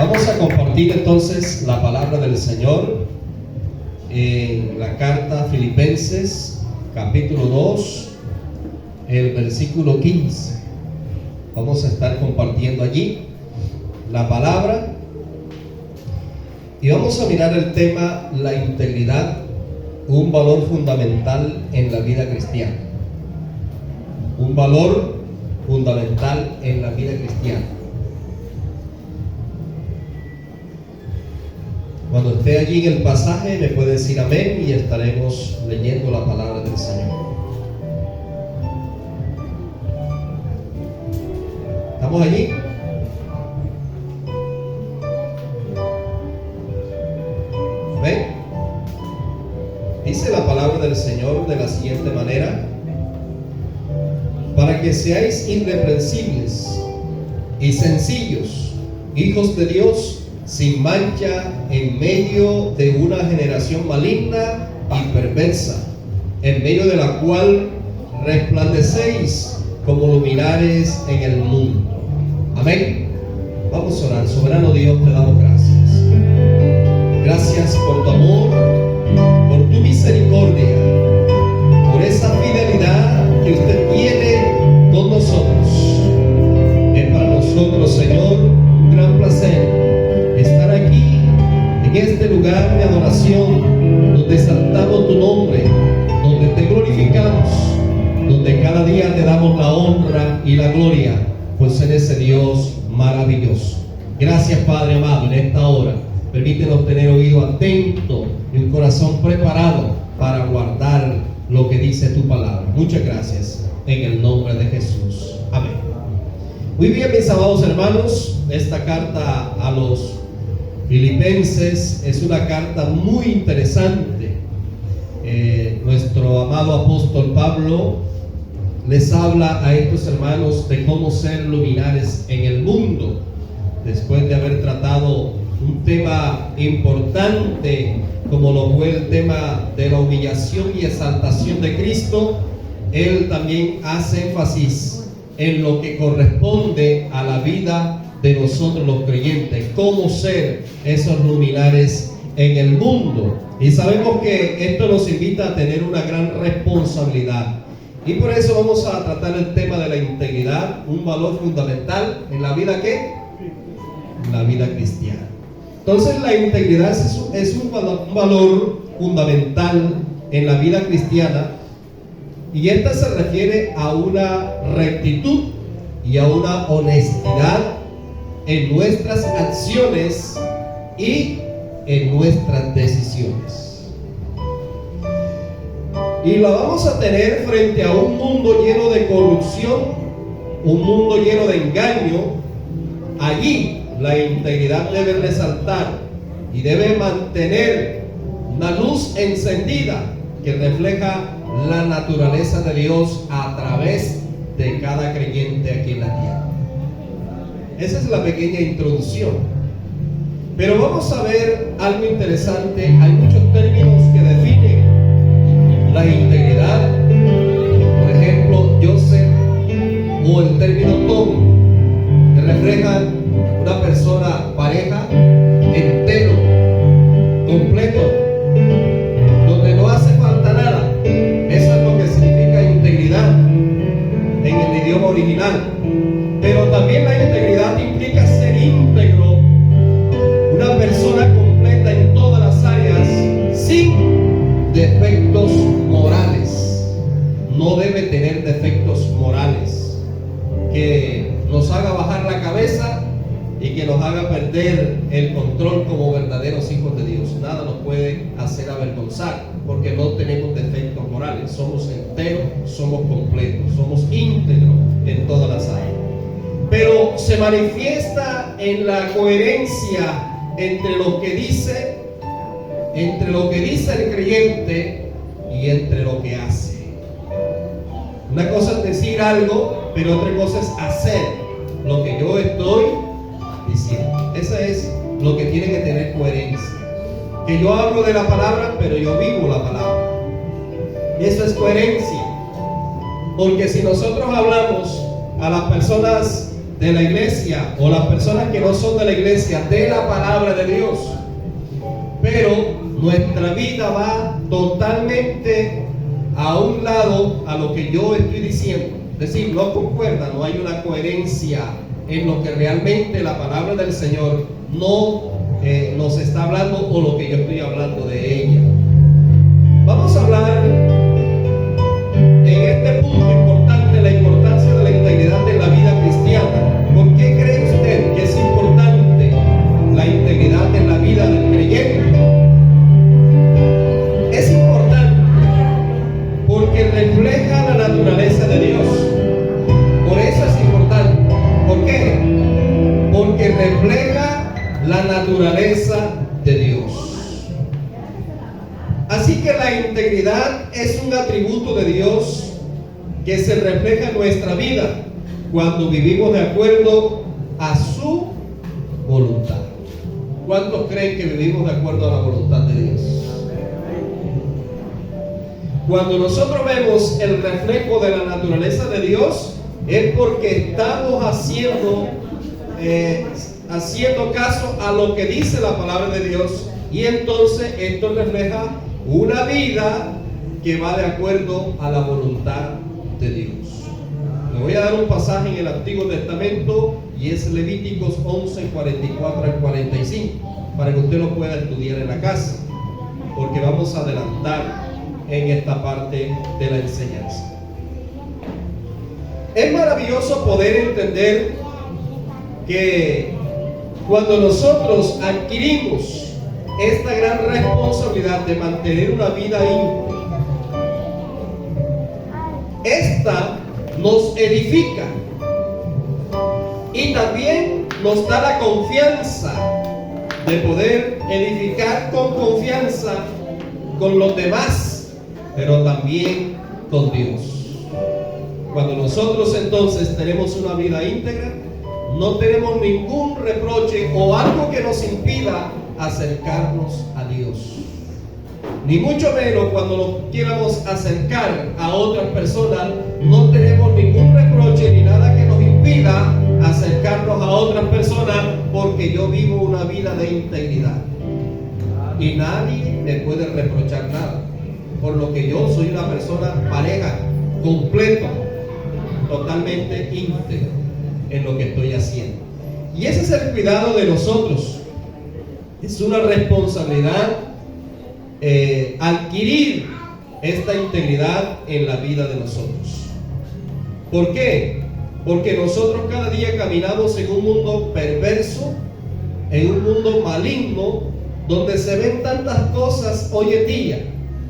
Vamos a compartir entonces la palabra del Señor en la carta a Filipenses, capítulo 2, el versículo 15. Vamos a estar compartiendo allí la palabra y vamos a mirar el tema: la integridad, un valor fundamental en la vida cristiana. Un valor fundamental en la vida cristiana. Cuando esté allí en el pasaje me puede decir amén y estaremos leyendo la palabra del Señor. ¿Estamos allí? ¿Ven? Dice la palabra del Señor de la siguiente manera: para que seáis irreprensibles y sencillos, hijos de Dios, sin mancha, en medio de una generación maligna y perversa, en medio de la cual resplandecéis como luminares en el mundo. Amén. Vamos a orar. Soberano Dios, te damos gracias. Gracias por tu amor, por tu misericordia, por esa fidelidad que usted tiene con nosotros. Es para nosotros, Señor, un gran placer estar aquí en este lugar de adoración, donde exaltamos tu nombre, donde te glorificamos, donde cada día te damos la honra y la gloria, pues eres ese Dios maravilloso. Gracias, Padre amado, en esta hora. Permítenos tener oído atento y un corazón preparado para guardar lo que dice tu palabra. Muchas gracias, en el nombre de Jesús. Amén. Muy bien, mis amados hermanos, esta carta a los Filipenses es una carta muy interesante. Nuestro amado apóstol Pablo les habla a estos hermanos de cómo ser luminares en el mundo. Después de haber tratado un tema importante como lo fue el tema de la humillación y exaltación de Cristo, él también hace énfasis en lo que corresponde a la vida de nosotros los creyentes, cómo ser esos luminares en el mundo. Y sabemos que esto nos invita a tener una gran responsabilidad, y por eso vamos a tratar el tema de la integridad, un valor fundamental en la vida ¿qué? En la vida cristiana. Entonces la integridad es un valor fundamental en la vida cristiana, y esta se refiere a una rectitud y a una honestidad en nuestras acciones y en nuestras decisiones. Y la vamos a tener frente a un mundo lleno de corrupción, un mundo lleno de engaño. Allí la integridad debe resaltar y debe mantener una luz encendida que refleja la naturaleza de Dios a través de cada creyente aquí en la tierra. Esa es la pequeña introducción. Pero vamos a ver algo interesante. Hay muchos términos que definen la integridad. Por ejemplo, Joseph o el término Tom, que reflejan una persona, pareja, entero, completo, donde no hace falta nada. Eso es lo que significa integridad en el idioma original. Pero también la integridad implica ser íntegro, una persona completa en todas las áreas, sin defectos morales. No debe tener defectos morales que nos haga bajar la cabeza y que nos haga perder el control como verdaderos hijos de Dios. Nada nos puede hacer avergonzar, porque no tenemos defectos morales. Somos enteros, somos completos, somos íntegros en todas las áreas. Pero se manifiesta en la coherencia entre lo que dice el creyente y entre lo que hace. Una cosa es decir algo, pero otra cosa es hacer lo que yo estoy diciendo. Eso es lo que tiene que tener coherencia. Que yo hablo de la palabra, pero yo vivo la palabra. Y eso es coherencia. Porque si nosotros hablamos a las personas de la iglesia o las personas que no son de la iglesia de la palabra de Dios, pero nuestra vida va totalmente a un lado a lo que yo estoy diciendo. Es decir, no concuerda, no hay una coherencia en lo que realmente la palabra del Señor nos está hablando o lo que yo estoy hablando de ella. Vamos a hablar en este punto importante, la importancia de la integridad en la vida cristiana. ¿Por qué cree usted que es importante la integridad en la vida del creyente? Es importante porque refleja la naturaleza de Dios. Por eso es importante. ¿Por qué? Porque refleja la naturaleza de Dios. Así que la integridad es un atributo de Dios que se refleja en nuestra vida cuando vivimos de acuerdo a su voluntad. ¿Cuántos creen que vivimos de acuerdo a la voluntad de Dios? Cuando nosotros vemos el reflejo de la naturaleza de Dios, es porque estamos haciendo caso a lo que dice la palabra de Dios, y entonces esto refleja una vida que va de acuerdo a la voluntad de Dios. Le voy a dar un pasaje en el Antiguo Testamento y es Levíticos 11, 44 al 45, para que usted lo pueda estudiar en la casa, porque vamos a adelantar en esta parte de la enseñanza. Es maravilloso poder entender que cuando nosotros adquirimos esta gran responsabilidad de mantener una vida íntegra, esta nos edifica y también nos da la confianza de poder edificar con confianza con los demás, pero también con Dios. Cuando nosotros entonces tenemos una vida íntegra, no tenemos ningún reproche o algo que nos impida acercarnos a Dios. Ni mucho menos cuando nos quieramos acercar a otras personas, no tenemos ningún reproche ni nada que nos impida acercarnos a otras personas, porque yo vivo una vida de integridad y nadie me puede reprochar nada, por lo que yo soy una persona pareja, completa, totalmente íntegra en lo que estoy haciendo. Y ese es el cuidado de nosotros. Es una responsabilidad adquirir esta integridad en la vida de nosotros. ¿Por qué? Porque nosotros cada día caminamos en un mundo perverso, en un mundo maligno, donde se ven tantas cosas hoy en día,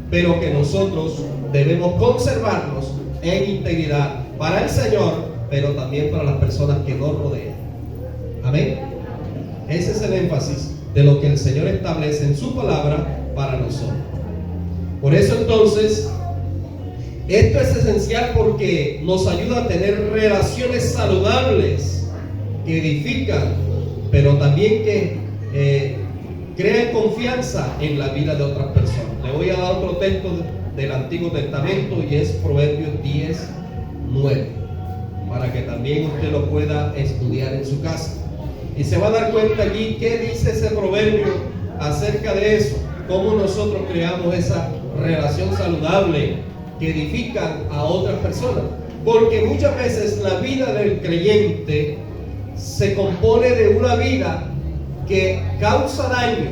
pero que nosotros debemos conservarnos en integridad para el Señor, pero también para las personas que nos rodean. Amén. Ese es el énfasis de lo que el Señor establece en su palabra para nosotros. Por eso entonces, esto es esencial porque nos ayuda a tener relaciones saludables que edifican, pero también que crean confianza en la vida de otras personas. Le voy a dar otro texto del Antiguo Testamento y es Proverbios 10, 9, para que también usted lo pueda estudiar en su casa. Y se va a dar cuenta aquí qué dice ese proverbio acerca de eso, cómo nosotros creamos esa relación saludable que edifican a otras personas. Porque muchas veces la vida del creyente se compone de una vida que causa daño,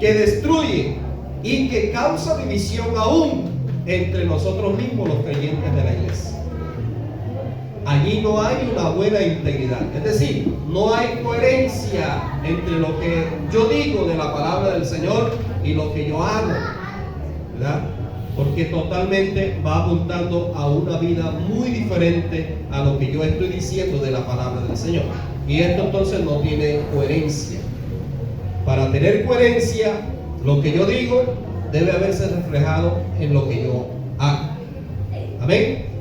que destruye y que causa división aún entre nosotros mismos, los creyentes de la iglesia. Allí no hay una buena integridad, es decir, no hay coherencia entre lo que yo digo de la palabra del Señor y lo que yo hago, ¿verdad? Porque totalmente va apuntando a una vida muy diferente a lo que yo estoy diciendo de la palabra del Señor. Y esto entonces no tiene coherencia. Para tener coherencia, lo que yo digo debe haberse reflejado en lo que yo hago. Amén.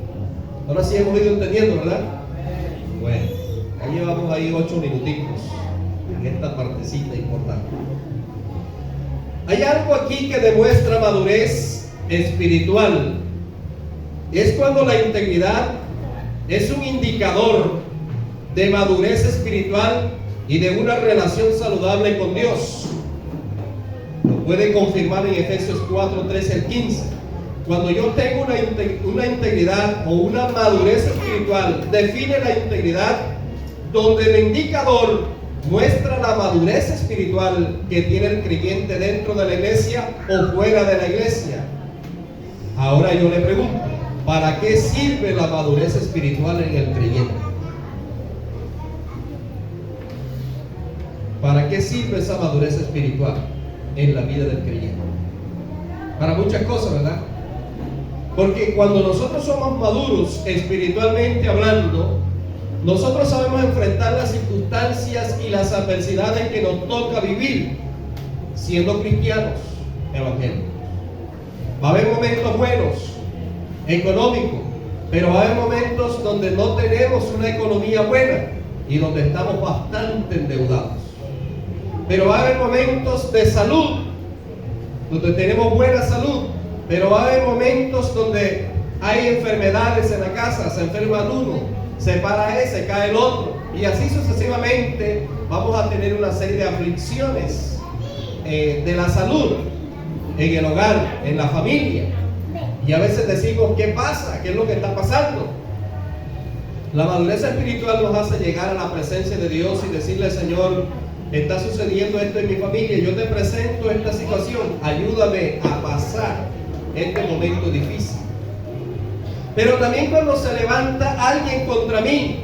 Ahora sí hemos ido entendiendo, ¿verdad? Bueno, ya llevamos ahí 8 minutitos en esta partecita importante. Hay algo aquí que demuestra madurez espiritual. Es cuando la integridad es un indicador de madurez espiritual y de una relación saludable con Dios. Lo puede confirmar en Efesios 4, 13 al 15. Cuando yo tengo una integridad o una madurez espiritual, define la integridad donde el indicador muestra la madurez espiritual que tiene el creyente dentro de la iglesia o fuera de la iglesia. Ahora yo le pregunto, ¿para qué sirve la madurez espiritual en el creyente? ¿Para qué sirve esa madurez espiritual en la vida del creyente? Para muchas cosas, ¿verdad? Porque cuando nosotros somos maduros espiritualmente hablando, nosotros sabemos enfrentar las circunstancias y las adversidades que nos toca vivir siendo cristianos evangélicos. Va a haber momentos buenos, económicos, pero va a haber momentos donde no tenemos una economía buena y donde estamos bastante endeudados. Pero va a haber momentos de salud, donde tenemos buena salud, pero va a haber momentos donde hay enfermedades en la casa, se enferma el uno, se para ese, cae el otro, y así sucesivamente vamos a tener una serie de aflicciones de la salud en el hogar, en la familia. Y a veces decimos, ¿qué pasa? ¿Qué es lo que está pasando? La madurez espiritual nos hace llegar a la presencia de Dios y decirle, Señor, está sucediendo esto en mi familia, yo te presento esta situación, ayúdame a pasar este momento difícil. Pero también cuando se levanta alguien contra mí,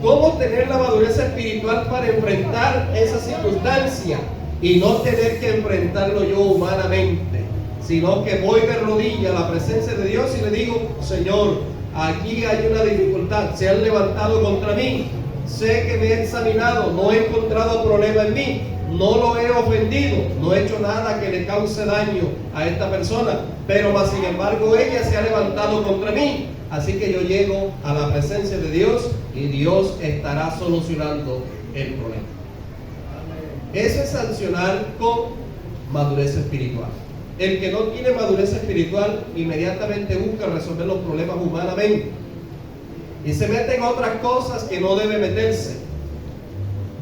¿cómo tener la madurez espiritual para enfrentar esa circunstancia y no tener que enfrentarlo yo humanamente, sino que voy de rodillas a la presencia de Dios y le digo, Señor, aquí hay una dificultad, se han levantado contra mí, sé que me he examinado, no he encontrado problema en mí, no lo he ofendido, no he hecho nada que le cause daño a esta persona, pero más sin embargo ella se ha levantado contra mí, así que yo llego a la presencia de Dios y Dios estará solucionando el problema. Eso es sancionar con madurez espiritual. El que no tiene madurez espiritual inmediatamente busca resolver los problemas humanamente y se mete en otras cosas que no debe meterse.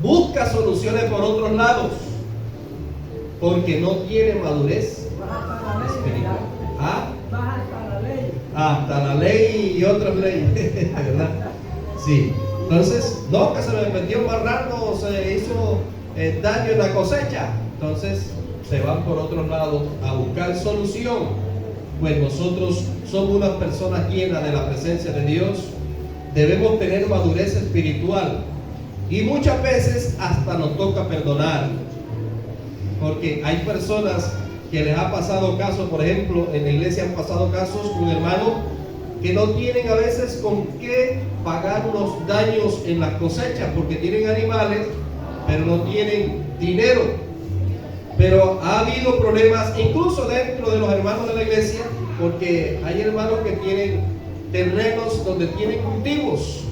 Busca soluciones por otros lados porque no tiene madurez espiritual. ¿Ah? Hasta la ley y otras leyes, ¿verdad? Sí. Entonces, no, que se me metió un marrano, se hizo daño en la cosecha. Entonces se van por otros lados a buscar solución. Pues nosotros somos unas personas llenas de la presencia de Dios. Debemos tener madurez espiritual. Y muchas veces hasta nos toca perdonar. Porque hay personas que les ha pasado casos, por ejemplo, en la iglesia han pasado casos con hermanos que no tienen a veces con qué pagar unos daños en las cosechas, porque tienen animales, pero no tienen dinero. Pero ha habido problemas incluso dentro de los hermanos de la iglesia, porque hay hermanos que tienen terrenos donde tienen cultivos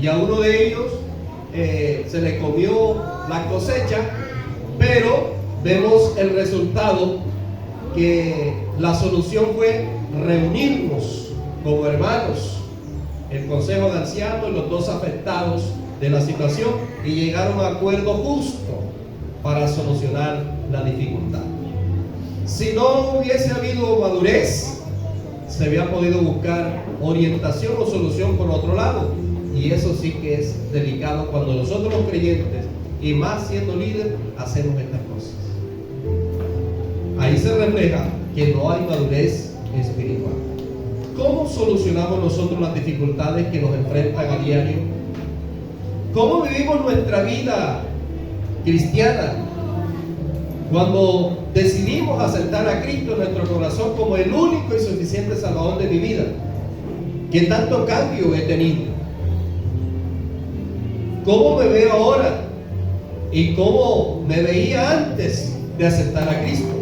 y a uno de ellos se le comió la cosecha, pero vemos el resultado, que la solución fue reunirnos como hermanos, el consejo de ancianos y los dos afectados de la situación, y llegar a un acuerdo justo para solucionar la dificultad. Si no hubiese habido madurez, se había podido buscar orientación o solución por otro lado, y eso sí que es delicado cuando nosotros los creyentes, y más siendo líder, hacemos estas cosas. Ahí se refleja que no hay madurez espiritual. ¿Cómo solucionamos nosotros las dificultades que nos enfrentan a diario? ¿Cómo vivimos nuestra vida cristiana cuando decidimos aceptar a Cristo en nuestro corazón como el único y suficiente Salvador de mi vida? ¿Qué tanto cambio he tenido? ¿Cómo me veo ahora? ¿Y cómo me veía antes de aceptar a Cristo?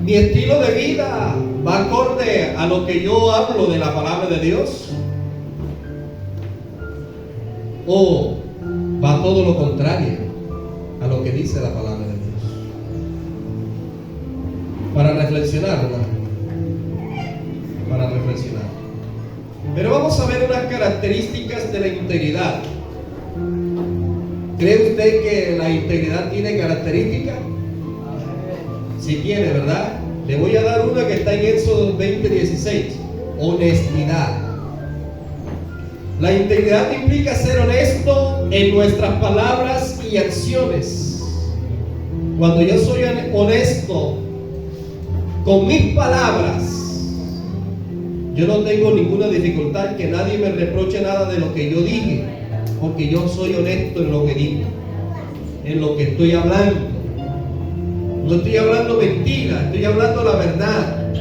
¿Mi estilo de vida va acorde a lo que yo hablo de la palabra de Dios? ¿O va todo lo contrario a lo que dice la palabra de Dios? Para reflexionar, ¿verdad? Para reflexionar. Pero vamos a ver unas características de la integridad. ¿Cree usted que la integridad tiene características? Sí tiene, ¿verdad? Le voy a dar una que está en Éxodo 20:16. Honestidad. La integridad implica ser honesto en nuestras palabras y acciones. Cuando yo soy honesto con mis palabras, yo no tengo ninguna dificultad que nadie me reproche nada de lo que yo dije, porque yo soy honesto en lo que digo, en lo que estoy hablando. No estoy hablando mentira, estoy hablando la verdad.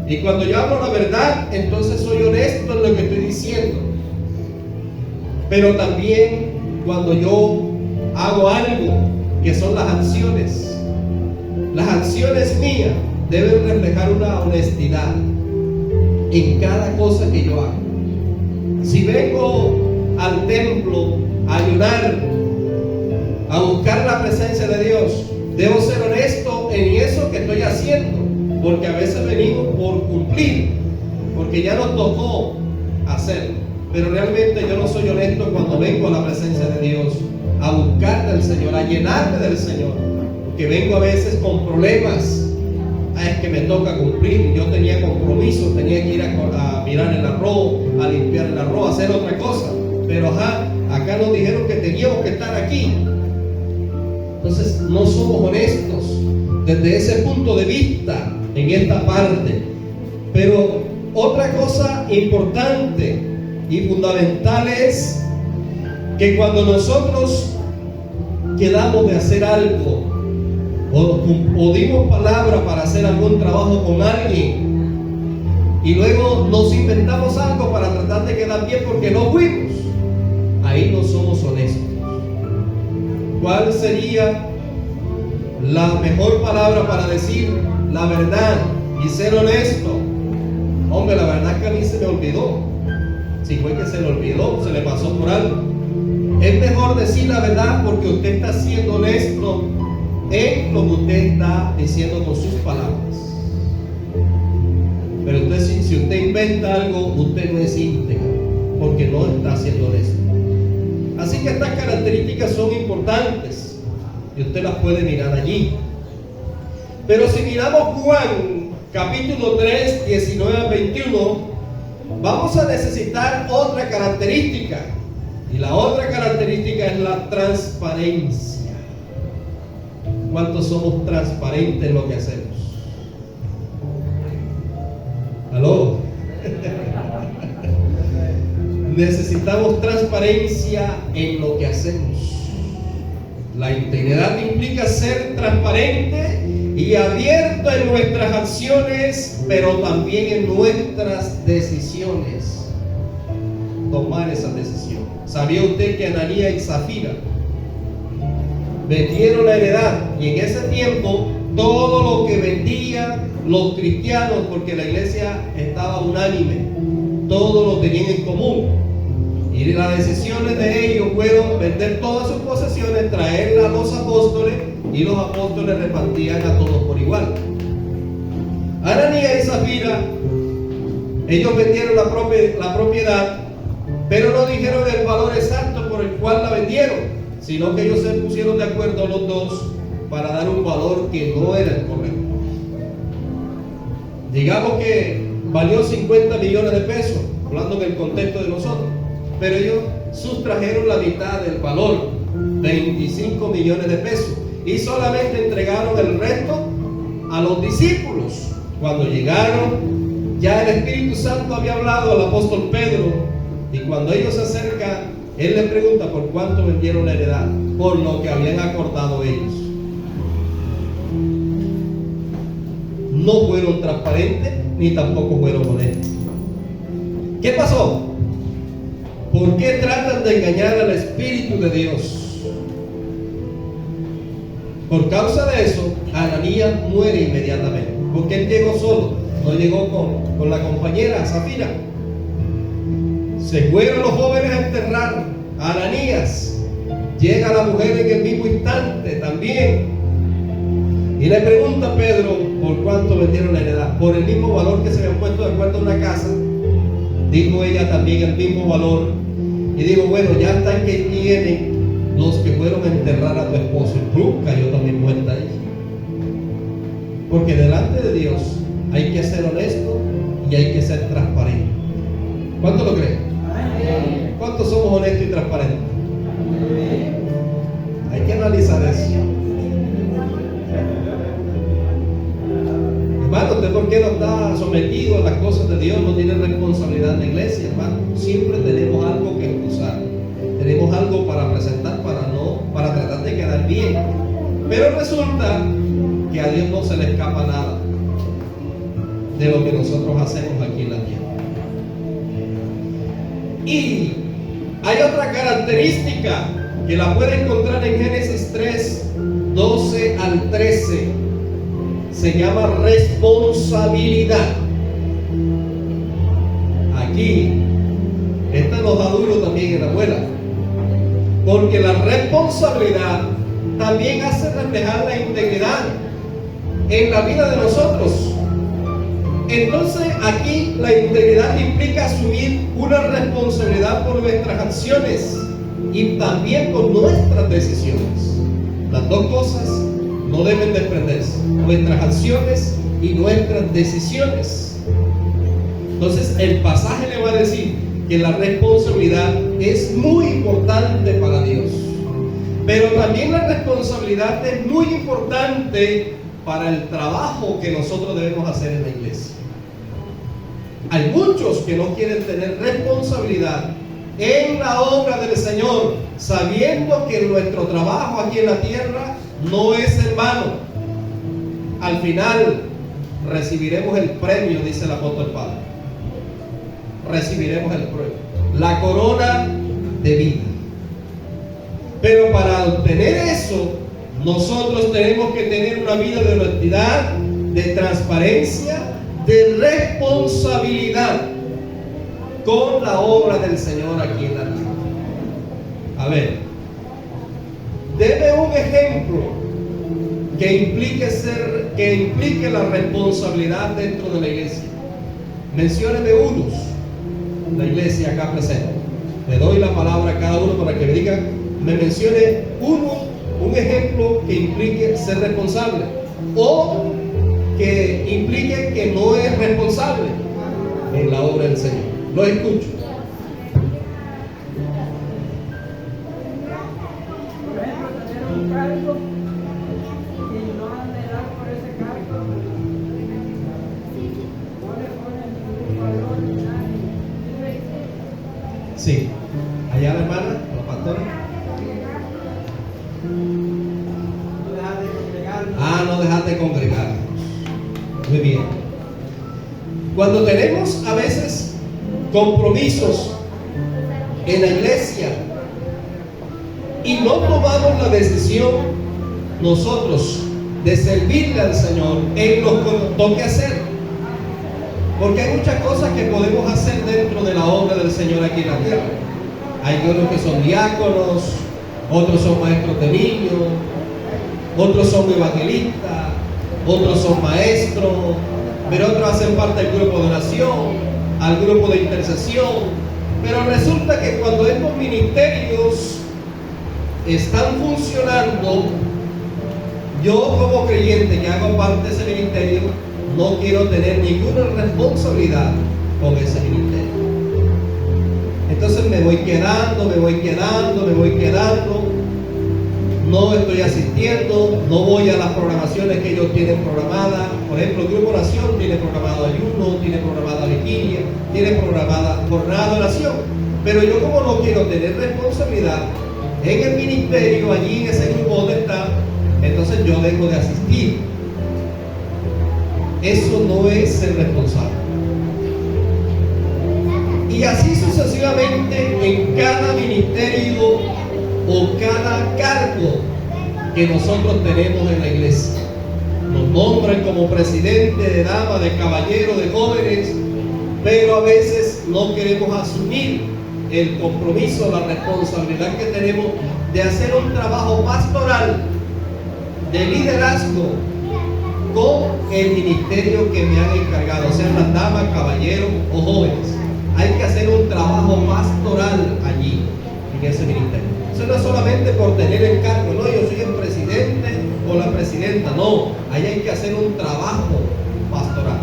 Y cuando yo hablo la verdad, entonces soy honesto en lo que estoy diciendo. Pero también cuando yo hago algo, que son las acciones mías deben reflejar una honestidad en cada cosa que yo hago. Si vengo al templo a ayunar, a buscar la presencia de Dios, debo ser honesto en eso que estoy haciendo, porque a veces venimos por cumplir, porque ya nos tocó hacerlo, pero realmente yo no soy honesto cuando vengo a la presencia de Dios, a buscar del Señor, a llenarme del Señor, porque vengo a veces con problemas. Es que me toca cumplir, yo tenía compromisos, tenía que ir a mirar el arroz, a limpiar el arroz, a hacer otra cosa, pero acá nos dijeron que teníamos que estar aquí. Entonces no somos honestos desde ese punto de vista en esta parte. Pero otra cosa importante y fundamental es que cuando nosotros quedamos de hacer algo o dimos palabra para hacer algún trabajo con alguien y luego nos inventamos algo para tratar de quedar bien porque no fuimos, ahí no somos honestos. ¿Cuál sería la mejor palabra para decir la verdad y ser honesto? Hombre, la verdad es que a mí se me olvidó. Si fue que se le olvidó, se le pasó por algo. Es mejor decir la verdad porque usted está siendo honesto en lo que usted está diciendo con sus palabras. Pero usted, si usted inventa algo, usted no es íntegro porque no está siendo honesto. Así que estas características son importantes y usted las puede mirar allí. Pero si miramos Juan capítulo 3, 19 al 21, vamos a necesitar otra característica. Y la otra característica es la transparencia. ¿Cuántos somos transparentes en lo que hacemos? ¿Aló? Necesitamos transparencia en lo que hacemos. La integridad implica ser transparente y abierto en nuestras acciones, pero también en nuestras decisiones. Tomar esa decisión. ¿Sabía usted que Ananías y Zafira vendieron la heredad? Y en ese tiempo todo lo que vendían los cristianos, porque la iglesia estaba unánime, todo lo tenían en común, y las decisiones de ellos fueron vender todas sus posesiones, traerlas a los apóstoles, y los apóstoles repartían a todos por igual. Ananías y Zafira, ellos vendieron la propiedad, pero no dijeron el valor exacto por el cual la vendieron, sino que ellos se pusieron de acuerdo los dos para dar un valor que no era el correcto. Digamos que valió 50 millones de pesos, hablando en el contexto de nosotros, pero ellos sustrajeron la mitad del valor, 25 millones de pesos, y solamente entregaron el resto a los discípulos. Cuando llegaron, ya el Espíritu Santo había hablado al apóstol Pedro, y cuando ellos se acercan, él les pregunta por cuánto vendieron la heredad, por lo que habían acordado ellos. No fueron transparentes ni tampoco fueron honestos. ¿Qué pasó? ¿Por qué tratan de engañar al Espíritu de Dios? Por causa de eso, Ananías muere inmediatamente, porque él llegó solo, no llegó con la compañera Zafira. Se fueron los jóvenes a enterrar a Ananías. Llega la mujer en el mismo instante también. Y le pregunta a Pedro por cuánto vendieron la heredad. Por el mismo valor que se habían puesto de acuerdo en una casa. dijo ella también el mismo valor. Y digo, bueno, ya están que vienen los que fueron a enterrar a tu esposo. Y plum, cayó también muerta ahí. Porque delante de Dios hay que ser honesto y hay que ser transparente. ¿Cuánto lo creen? ¿Cuántos somos honestos y transparentes? Hay que analizar eso. Hermano, ¿usted por qué no está sometido a las cosas de Dios? No tiene responsabilidad en la iglesia, hermano. Siempre tenemos algo que excusar. Tenemos algo para presentar, para tratar de quedar bien. Pero resulta que a Dios no se le escapa nada de lo que nosotros hacemos aquí en la tierra. Y hay otra característica que la puede encontrar en Génesis 3, 12 al 13. Se llama responsabilidad. Aquí, esta nos da duro también en la abuela, porque la responsabilidad también hace reflejar la integridad en la vida de nosotros. Entonces aquí la integridad implica asumir una responsabilidad por nuestras acciones y también por nuestras decisiones. Las dos cosas no deben desprenderse, nuestras acciones y nuestras decisiones. Entonces el pasaje le va a decir que la responsabilidad es muy importante para Dios, pero también la responsabilidad es muy importante para el trabajo que nosotros debemos hacer en la iglesia. Hay muchos que no quieren tener responsabilidad en la obra del Señor, sabiendo que nuestro trabajo aquí en la tierra no es en vano. Al final recibiremos el premio, dice el apóstol Pablo. Recibiremos el premio, la corona de vida. Pero para obtener eso, nosotros tenemos que tener una vida de honestidad, de transparencia, de responsabilidad con la obra del Señor aquí en la tierra. A ver, deme un ejemplo que implique la responsabilidad dentro de la iglesia. Mencióneme unos, la iglesia acá presente. Le doy la palabra a cada uno para que me mencione un ejemplo que implique ser responsable o que implique que no es responsable en la obra del Señor. Lo escucho. Por ejemplo, tener un cargo y no anhelar por ese cargo, no le ponen ningún valor ni nada. Sí. Allá la hermana, los pastores. No dejar de congregarnos. No dejar de congregarnos. Muy bien. Cuando tenemos a veces compromisos en la iglesia y no tomamos la decisión nosotros de servirle al Señor en lo que nos toque hacer, porque hay muchas cosas que podemos hacer dentro de la obra del Señor aquí en la tierra. Hay unos que son diáconos, otros son maestros de niños, otros son evangelistas, otros son maestros, pero otros hacen parte del grupo de oración, al grupo de intercesión. Pero resulta que cuando estos ministerios están funcionando, yo como creyente que hago parte de ese ministerio, no quiero tener ninguna responsabilidad con ese ministerio. Entonces me voy quedando, no estoy asistiendo, no voy a las programaciones que ellos tienen programadas. Por ejemplo, el grupo oración tiene programado ayuno, tiene programada vigilia, tiene programada jornada de oración. Pero yo como no quiero tener responsabilidad en el ministerio, allí en ese grupo donde está, entonces yo dejo de asistir. Eso no es ser responsable. Y así sucesivamente en cada ministerio o cada cargo que nosotros tenemos en la iglesia. Nos nombran como presidente, de dama, de caballero, de jóvenes, pero a veces no queremos asumir el compromiso, la responsabilidad que tenemos de hacer un trabajo pastoral, de liderazgo, con el ministerio que me han encargado, sean las damas, caballeros o jóvenes. hay que hacer un trabajo pastoral allí, en ese ministerio. Eso no es solamente por tener el cargo, no, yo soy el presidente o la presidenta, no, ahí hay que hacer un trabajo pastoral.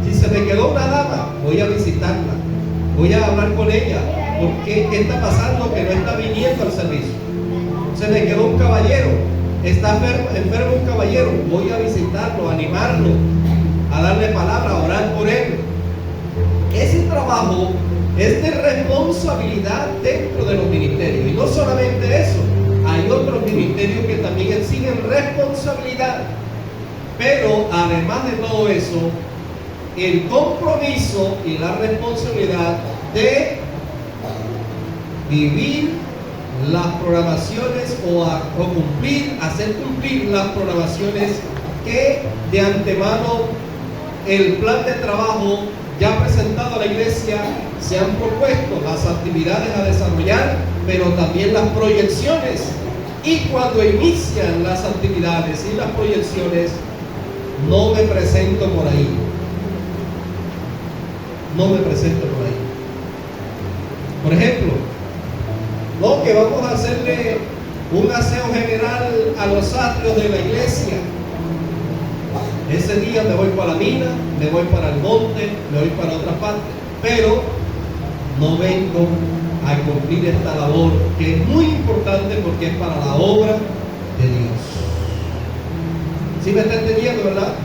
Si se me quedó una dama, voy a visitarla, voy a hablar con ella, porque ¿qué está pasando que no está viniendo al servicio? Se me quedó un caballero, está enfermo un caballero, voy a visitarlo, a animarlo, a darle palabra, a orar por él. Ese trabajo es de responsabilidad dentro de los ministerios. Y no solamente eso, hay otros ministerios que también exigen responsabilidad. Pero además de todo eso, el compromiso y la responsabilidad de vivir las programaciones o hacer cumplir las programaciones que de antemano el plan de trabajo ya presentado a la iglesia se han propuesto, las actividades a desarrollar, pero también las proyecciones. Y cuando inician las actividades y las proyecciones, no me presento por ahí. No me presento por ahí. Por ejemplo, no, que vamos a hacerle un aseo general a los atrios de la iglesia. Ese día me voy para la mina, me voy para el monte, me voy para otra parte, pero no vengo a cumplir esta labor que es muy importante porque es para la obra de Dios. ¿Sí me está entendiendo, verdad?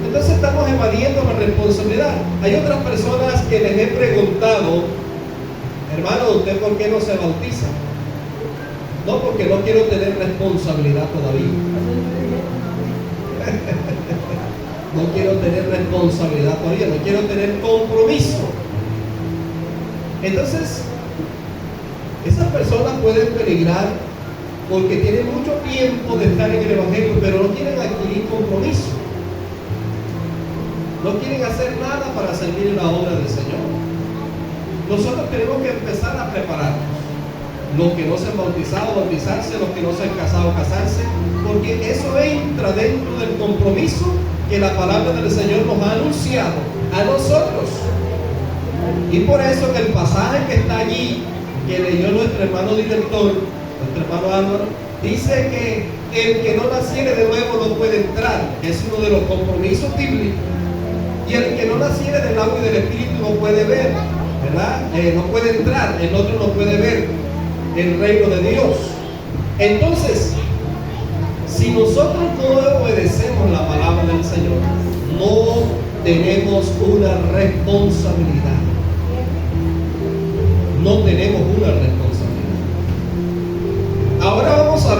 Entonces estamos evadiendo la responsabilidad. Hay otras personas que les he preguntado, hermano, ¿usted por qué no se bautiza? No, porque no quiero tener responsabilidad todavía. No quiero tener responsabilidad todavía, no quiero tener compromiso. Entonces, esas personas pueden peligrar porque tienen mucho tiempo de estar en el Evangelio, pero no quieren adquirir compromiso. No quieren hacer nada para servir en la obra del Señor. Nosotros tenemos que empezar a prepararnos. Los que no se han bautizado, bautizarse, los que no se han casado, casarse, porque eso entra dentro del compromiso que la palabra del Señor nos ha anunciado a nosotros. Y por eso que el pasaje que está allí, que leyó nuestro hermano director, nuestro hermano Álvaro, dice que el que no naciere de nuevo no puede entrar, que es uno de los compromisos bíblicos. Y el que no naciere del agua y del Espíritu no puede ver, ¿verdad? No puede entrar, el otro no puede ver el reino de Dios. Entonces, si nosotros no obedecemos la palabra del Señor, no tenemos una responsabilidad. No tenemos una responsabilidad. Ahora vamos a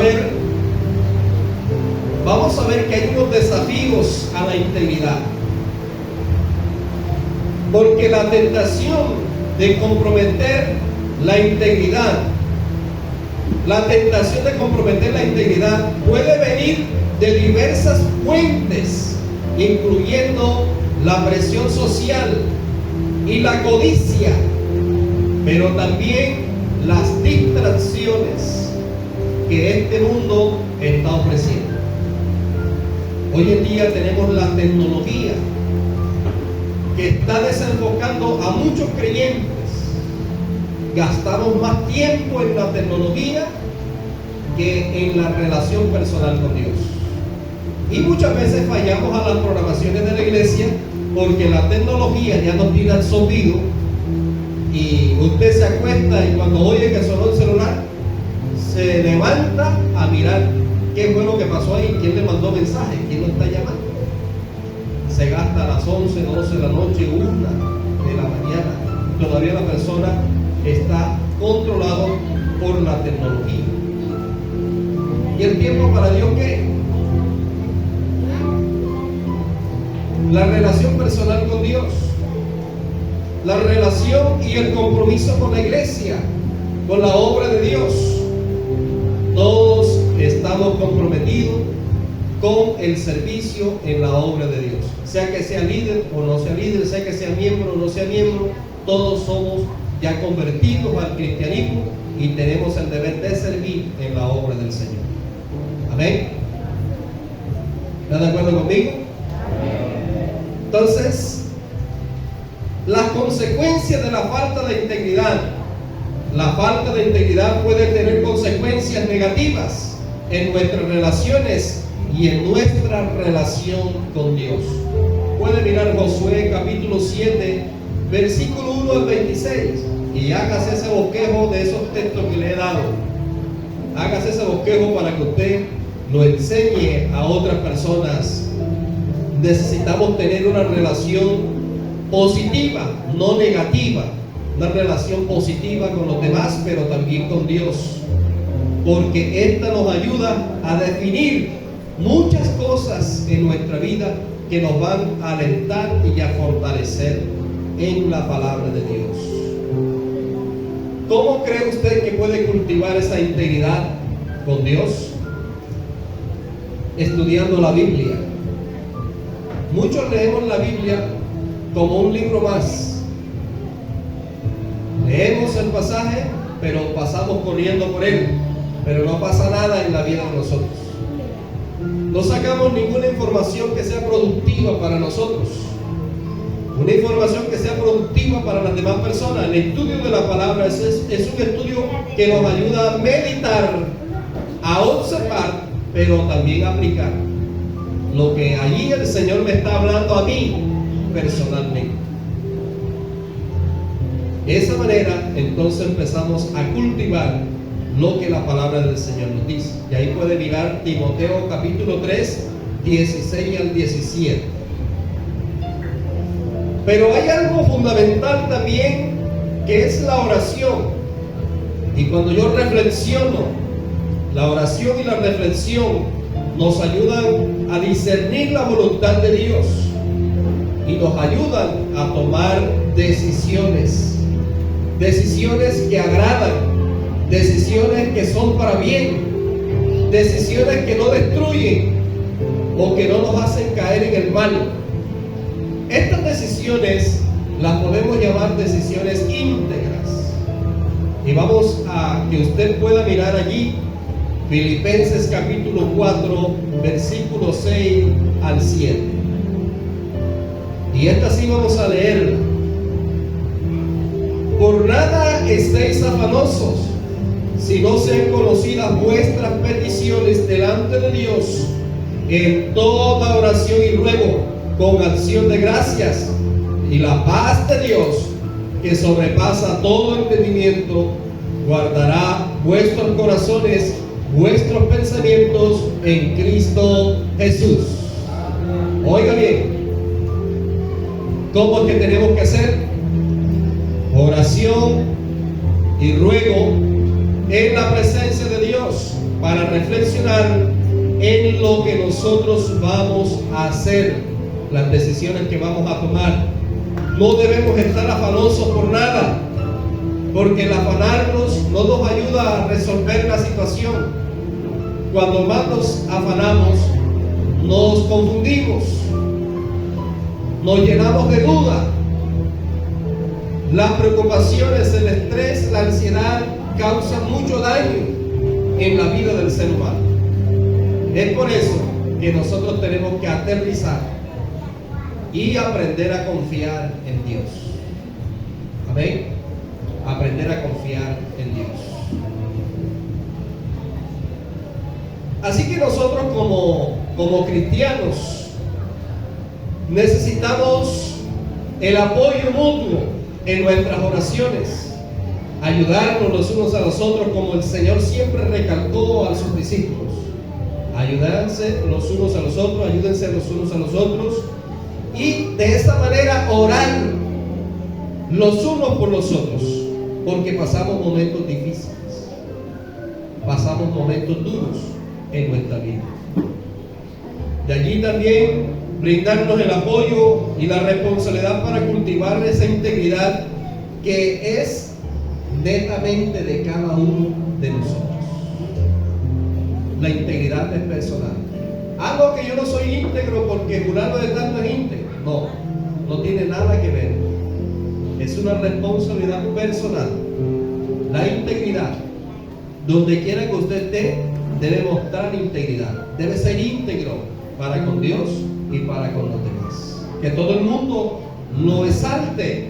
ver que hay unos desafíos a la integridad. Porque la tentación de comprometer la integridad, puede venir de diversas fuentes, incluyendo la presión social y la codicia, pero también las distracciones que este mundo está ofreciendo. Hoy en día tenemos la tecnología que está desenfocando a muchos creyentes. Gastamos más tiempo en la tecnología que en la relación personal con Dios. Y muchas veces fallamos a las programaciones de la iglesia porque la tecnología ya nos tira el zumbido y usted se acuesta y cuando oye que sonó el celular se levanta a mirar qué fue lo que pasó ahí, quién le mandó mensaje, quién lo está llamando. Se gasta a las 11, 12 de la noche, 1 de la mañana. Todavía la persona está controlado por la tecnología. ¿Y el tiempo para Dios qué? La relación personal con Dios, la relación y el compromiso con la iglesia, con la obra de Dios. Todos estamos comprometidos con el servicio en la obra de Dios. Sea que sea líder o no sea líder, sea que sea miembro o no sea miembro, todos somos ya convertidos al cristianismo y tenemos el deber de servir en la obra del Señor. Amén. ¿Están de acuerdo conmigo? Entonces, las consecuencias consecuencia de la falta de integridad. La falta de integridad puede tener consecuencias negativas en nuestras relaciones y en nuestra relación con Dios. Puede mirar Josué capítulo 7, versículo 1 al 26, y hágase ese bosquejo de esos textos que le he dado. Hágase ese bosquejo para que usted lo enseñe a otras personas. Necesitamos tener una relación positiva, no negativa. Una relación positiva con los demás, pero también con Dios, porque esta nos ayuda a definir muchas cosas en nuestra vida que nos van a alentar y a fortalecer en la palabra de Dios. ¿Cómo cree usted que puede cultivar esa integridad con Dios? Estudiando la Biblia. Muchos leemos la Biblia como un libro más. Leemos el pasaje, pero pasamos corriendo por él, pero no pasa nada en la vida de nosotros. No sacamos ninguna información que sea productiva para nosotros, una información que sea productiva para las demás personas. El estudio de la palabra es un estudio que nos ayuda a meditar, a observar, pero también a aplicar lo que allí el Señor me está hablando a mí personalmente. De esa manera, entonces empezamos a cultivar lo que la palabra del Señor nos dice. Y ahí puede mirar Timoteo capítulo 3, 16 al 17. Pero hay algo fundamental también, que es la oración. Y cuando yo reflexiono, la oración y la reflexión nos ayudan a discernir la voluntad de Dios y nos ayudan a tomar decisiones que agradan, decisiones que son para bien, decisiones que no destruyen o que no nos hacen caer en el mal. Estas decisiones las podemos llamar decisiones íntegras. Y vamos a que usted pueda mirar allí Filipenses capítulo 4, versículo 6 al 7. Y esta sí vamos a leerla. Por nada estéis afanosos, si no sean conocidas vuestras peticiones delante de Dios, en toda oración y ruego, con acción de gracias, y la paz de Dios, que sobrepasa todo entendimiento, guardará vuestros corazones, vuestros pensamientos en Cristo Jesús. Oiga bien, ¿cómo es que tenemos que hacer? Oración y ruego en la presencia de Dios para reflexionar en lo que nosotros vamos a hacer, las decisiones que vamos a tomar. No debemos estar afanosos por nada, porque el afanarnos no nos ayuda a resolver la situación. Cuando más nos afanamos, nos confundimos, nos llenamos de duda. Las preocupaciones, el estrés, la ansiedad causan mucho daño en la vida del ser humano. Es por eso que nosotros tenemos que aterrizar y aprender a confiar en Dios. Amén. Aprender a confiar en Dios. Así que nosotros como cristianos necesitamos el apoyo mutuo en nuestras oraciones, ayudarnos los unos a los otros, como el Señor siempre recalcó a sus discípulos. Ayúdense los unos a los otros, ayúdense los unos a los otros, y de esta manera orar los unos por los otros, porque pasamos momentos difíciles, pasamos momentos duros en nuestra vida. De allí también brindarnos el apoyo y la responsabilidad para cultivar esa integridad que es netamente de cada uno de nosotros. La integridad es personal. Algo que yo no soy íntegro porque fulano de tal no es íntegro. No tiene nada que ver. Es una responsabilidad personal. La integridad, donde quiera que usted esté, debe mostrar integridad. Debe ser íntegro para con Dios y para con los demás. Que todo el mundo lo exalte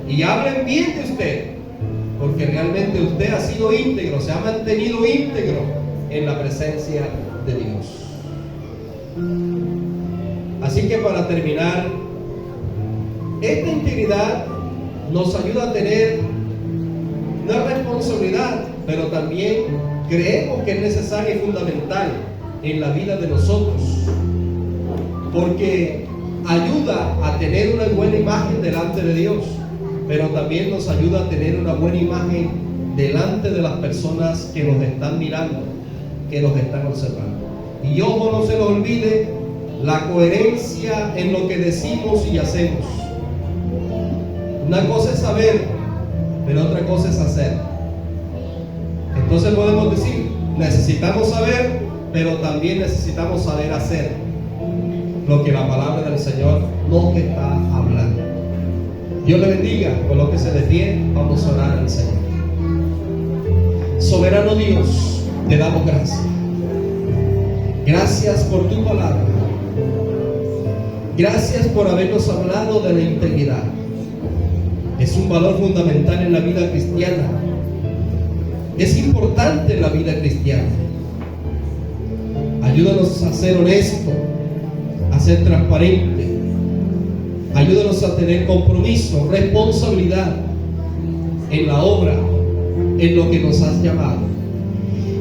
y hablen bien de usted, porque realmente usted ha sido íntegro, se ha mantenido íntegro en la presencia de Dios. Así que para terminar, esta integridad nos ayuda a tener una responsabilidad, pero también creemos que es necesaria y fundamental en la vida de nosotros, porque ayuda a tener una buena imagen delante de Dios, pero también nos ayuda a tener una buena imagen delante de las personas que nos están mirando, que nos están observando. Y ojo, no se nos olvide la coherencia en lo que decimos y hacemos. Una cosa es saber, pero otra cosa es hacer. Entonces podemos decir, necesitamos saber, pero también necesitamos saber hacer lo que la palabra del Señor nos está hablando. Dios le bendiga. Con lo que se detiene, vamos a orar al Señor. Soberano Dios, te damos gracias. Gracias por tu palabra. Gracias por habernos hablado de la integridad. Es un valor fundamental en la vida cristiana. Es importante en la vida cristiana. Ayúdanos a ser honestos, a ser transparentes. Ayúdanos a tener compromiso, responsabilidad en la obra, en lo que nos has llamado.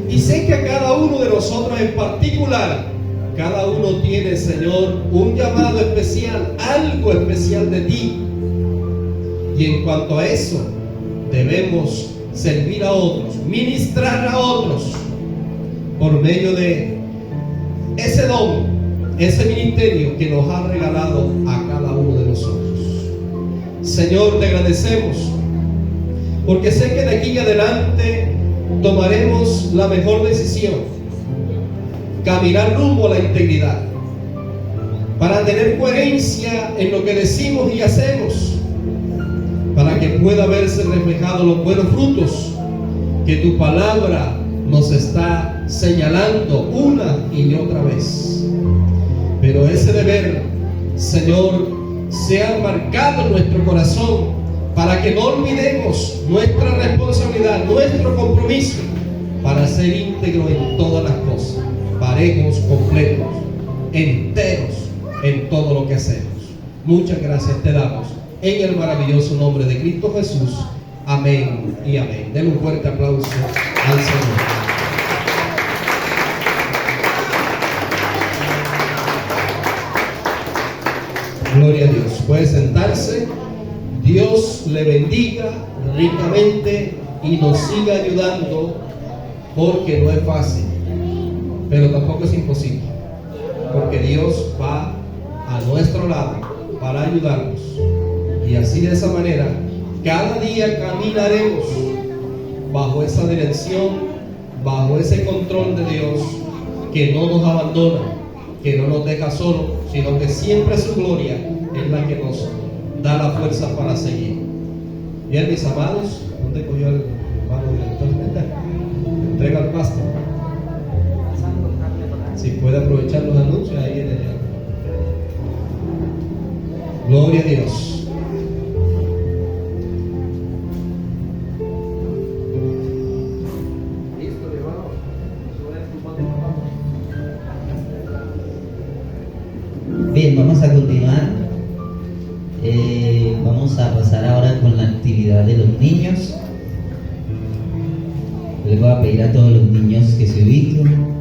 Y sé que a cada uno de nosotros en particular, cada uno tiene, Señor, un llamado especial, algo especial de ti. Y en cuanto a eso, debemos servir a otros, ministrar a otros, por medio de ese don, ese ministerio que nos ha regalado a cada uno de nosotros. Señor, te agradecemos, porque sé que de aquí en adelante tomaremos la mejor decisión, caminar rumbo a la integridad, para tener coherencia en lo que decimos y hacemos, para que pueda verse reflejado los buenos frutos que tu palabra nos está señalando una y otra vez. Pero ese deber, Señor, sea marcado en nuestro corazón, para que no olvidemos nuestra responsabilidad, nuestro compromiso, para ser íntegros en todas las cosas, parejos, completos, enteros en todo lo que hacemos. Muchas gracias te damos en el maravilloso nombre de Cristo Jesús. Amén y amén. Den un fuerte aplauso al Señor. Gloria a Dios. Puede sentarse. Dios le bendiga ricamente y nos siga ayudando, porque no es fácil, pero tampoco es imposible, porque Dios va a nuestro lado para ayudarnos. Y así, de esa manera, cada día caminaremos bajo esa dirección, bajo ese control de Dios, que no nos abandona, que no nos deja solos, sino que siempre su gloria es la que nos da la fuerza para seguir. Bien, mis amados, ¿dónde cogió el hermano director? Entrega al pastor. Si puede aprovechar los anuncios ahí en el... Gloria a Dios. Bien, vamos a continuar. Vamos a pasar ahora con la actividad de los niños. Les voy a pedir a todos los niños que se ubiquen.